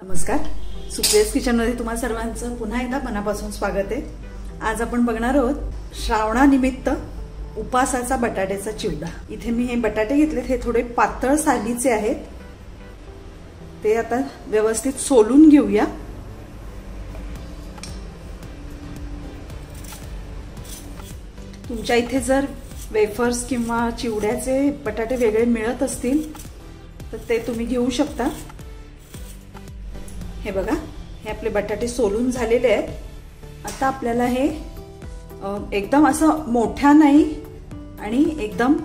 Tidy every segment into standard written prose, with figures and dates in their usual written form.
नमस्कार, सुप्रियाज किचनमध्ये तुम्हा सर्वांचं पुन्हा एकदा मनापासून स्वागत आहे। आज आपण बघणार आहोत श्रावणानिमित्त उपासाचा बटाट्याचा चिवडा। इथे मी हे बटाटे घेतलेत, हे थोडे पातळ सालीचे आहेत। ते आता व्यवस्थित सोलून घेऊया। तुमच्या इथे जर वेफर्स किंवा चिवड्याचे बटाटे वेगळे मिळत असतील तर ते तुम्ही घेऊ शकता। हे बघा, हे आपले बटाटे सोलून झालेले आहेत। आता आपल्याला हे एकदम असं मोठा नाही आणि एकदम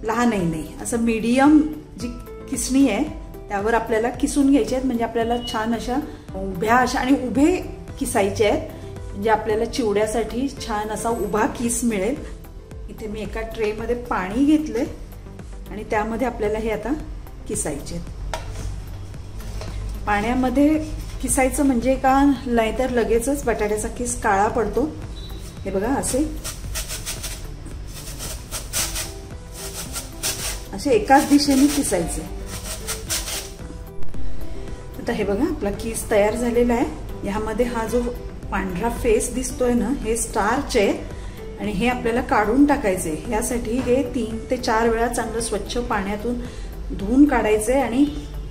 लहानही नाही, असं मीडियम जी किसणी आहे त्यावर आपल्याला किसून घ्यायचे आहेत। म्हणजे आपल्याला छान अशा उभ्या अशा आणि उभे किसायचे आहेत, म्हणजे आपल्याला चिवड्यासाठी छान असा उभा किस मिळेल। इथे मी एका ट्रे मध्ये पाणी घेतले आणि त्यामध्ये आपल्याला हे आता किसायचे आहेत। पाण्यामध्ये किसायचं म्हणजे का, नाहीतर लगेचच बटाट्याचा किस काळा पडतो। हे बघा, असे एकाच दिशेने किसायचे। आता हे बघा, आपला किस तयार झालेला आहे। यामध्ये हा जो पांढरा फेस दिसतोय ना, हे स्टार्च आहे आणि हे आपल्याला काढून टाकायचे। यासाठी हे 3 ते 4 वेळा चांगलं स्वच्छ पाण्यातून धुवून काढायचे आणि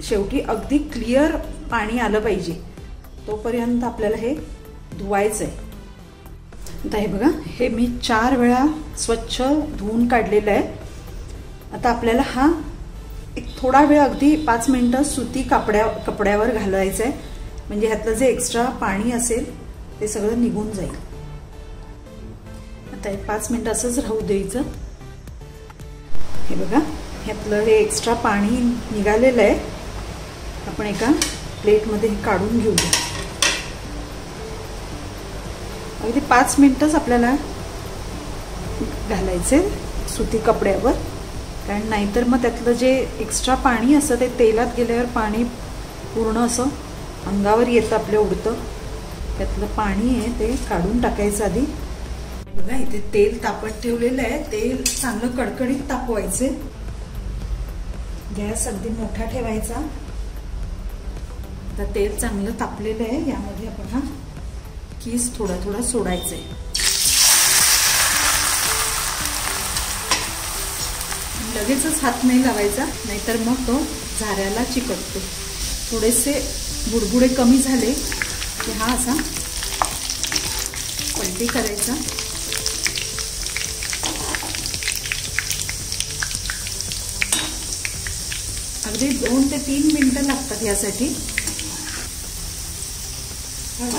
शेवटी अगदी क्लिअर पाणी आलं पाहिजे तोपर्यंत आपल्याला हे धुवायचंय। आता हे बघा, हे मी 4 वेळा स्वच्छ धुवून काढलेलं आहे। आता आपल्याला हा एक थोडा वेळ, अगदी 5 मिनिटं सुती कपड्यावर घालायचं आहे, म्हणजे ह्यातलं जे एक्स्ट्रा पाणी असेल ते सगळं निघून जाईल। आता 5 मिनिटं असंच राहू द्यायचं। हे बघा, ह्यातलं हे एक्स्ट्रा पाणी निघालेलं आहे। आपण एका प्लेट मध्ये हे काढून घेऊया। अगदी 5 मिनिटच आपल्याला घालायचे सुती कपड्यावर, कारण नाहीतर मग त्यातलं जे एक्स्ट्रा पाणी असतं ते तेलात गेल्यावर पाणी पूर्ण असं अंगावर येतं, आपल्या उडतं। त्यातलं पाणी आहे ते काढून टाकायचं आधी। बघा, इथे तेल तापत ठेवलेलं आहे। तेल चांगलं कडकडीत तापवायचे। गॅस अगदी मोठा ठेवायचा। आता तेल चांगलं तापलेलं आहे, यामध्ये आपण हा किस थोडा थोडा सोडायचा आहे। लगेचच हात नाही लावायचा, नाहीतर मग तो झाऱ्याला चिकटतो। थोडेसे बुडबुडे कमी झाले की हा असा पलटी करायचा। अगदी 2 ते 3 मिनिटं लागतात यासाठी।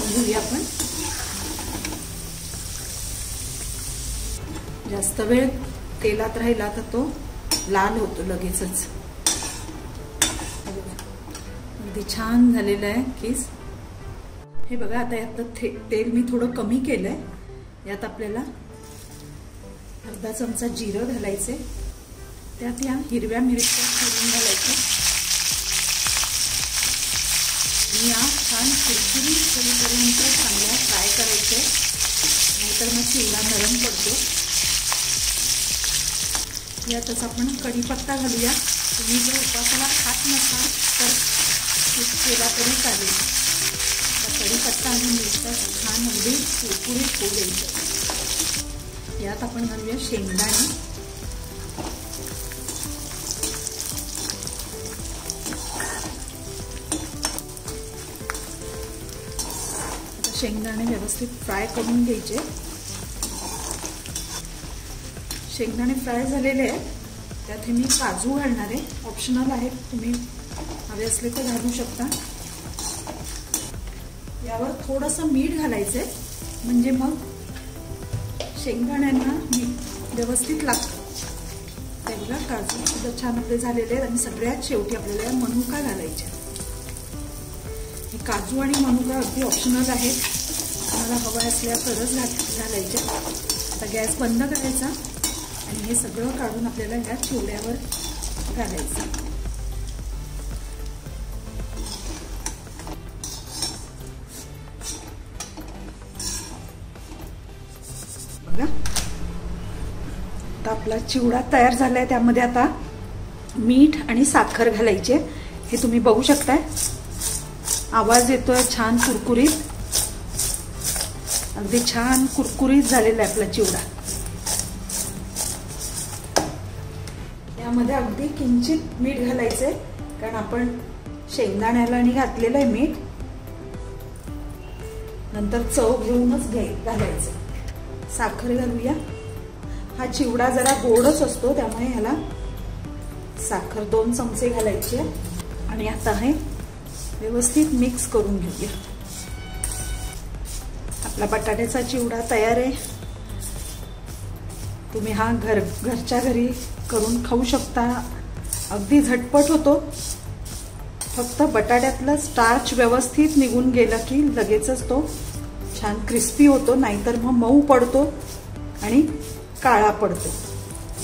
घेऊया आपण। जास्त वेळ तेलात राहिला तर तो लाल होतो लगेचच। अगदी छान झालेलं आहे किस। हे बघा, आता यात तेल मी थोडं कमी केलंय। यात आपल्याला अर्धा चमचा जिरं घालायचे, त्यात या हिरव्या मिरच्या चिरून घालायच्या। या छान कुरकुरीत होईपर्यंत चांगल्या फ्राय करायचे, नाहीतर मग चिवडा नरम पडतो। यातच आपण कढीपत्ता घालूया। तुम्ही जर उपासाला खात नसाल तर केला तरी चालेल। कढीपत्ता आणि मिरच्या छान अगदी कुरकुरीत होऊ द्यायचं। यात आपण घालूया शेंगदाणे। शेंगदाणे व्यवस्थित फ्राय करून घ्यायचे। शेंगदाणे फ्राय झालेले आहेत, त्यात मी काजू घालणार आहे। ऑप्शनल आहे, तुम्ही हवे असले तर घालू शकता। यावर थोडंसं मीठ घालायचंय, म्हणजे मग शेंगदाण्यांना मीठ व्यवस्थित लागतं। त्याला काजू सुद्धा छान आपले झालेले आहेत आणि सगळ्यात शेवटी आपल्याला मनुका घालायचे। काजू आणि मनुका अगदी ऑप्शनल आहेत, तुम्हाला हवा असल्या तरच घालायचे। आता गॅस बंद करायचा आणि हे सगळं काढून आपल्याला या चिवड्यावर घालायचं। बघा, आता आपला चिवडा तयार झालाय। त्यामध्ये आता मीठ आणि साखर घालायचे, हे तुम्ही बघू शकताय। आवाज येतोय छान कुरकुरीत, अगदी छान कुरकुरीत झालेला आहे आपला चिवडा। यामध्ये अगदी किंचित मीठ घालायचंय, कारण आपण शेंगदाण्याला आणि घातलेलं आहे मीठ, नंतर चव घेऊनच घालायचं। साखर घालूया। हा चिवडा जरा गोडच असतो, त्यामुळे ह्याला साखर 2 चमचे घालायची आणि आता हे व्यवस्थित मिक्स करून घेऊया। आपला बटाट्याचा चिवडा तयार आहे। तुम्ही हा घरच्या घरी करून खाऊ शकता, अगदी झटपट होतो। फक्त बटाट्यातलं स्टार्च व्यवस्थित निघून गेलं की लगेचच तो छान क्रिस्पी होतो, नाहीतर मग मऊ पडतो आणि काळा पडतो।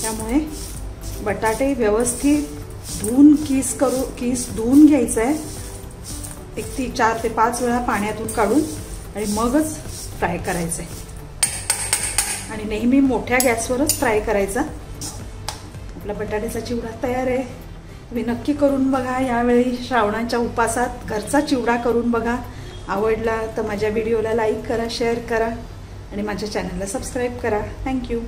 त्यामुळे बटाटे व्यवस्थित धुवून किस धुवून घ्यायचं आहे, 4 ते 5 वेळा पाण्यातून काढून, आणि मगच फ्राय करायचं आहे। आणि नेहमी मोठ्या गॅसवरच फ्राय करायचा। आपला बटाट्याचा चिवडा तयार आहे। तुम्ही नक्की करून बघा, यावेळी श्रावणाच्या उपासात घरचा चिवडा करून बघा। आवडला तर माझ्या व्हिडिओला लाईक करा, शेअर करा आणि माझ्या चॅनलला सबस्क्राईब करा। थँक्यू।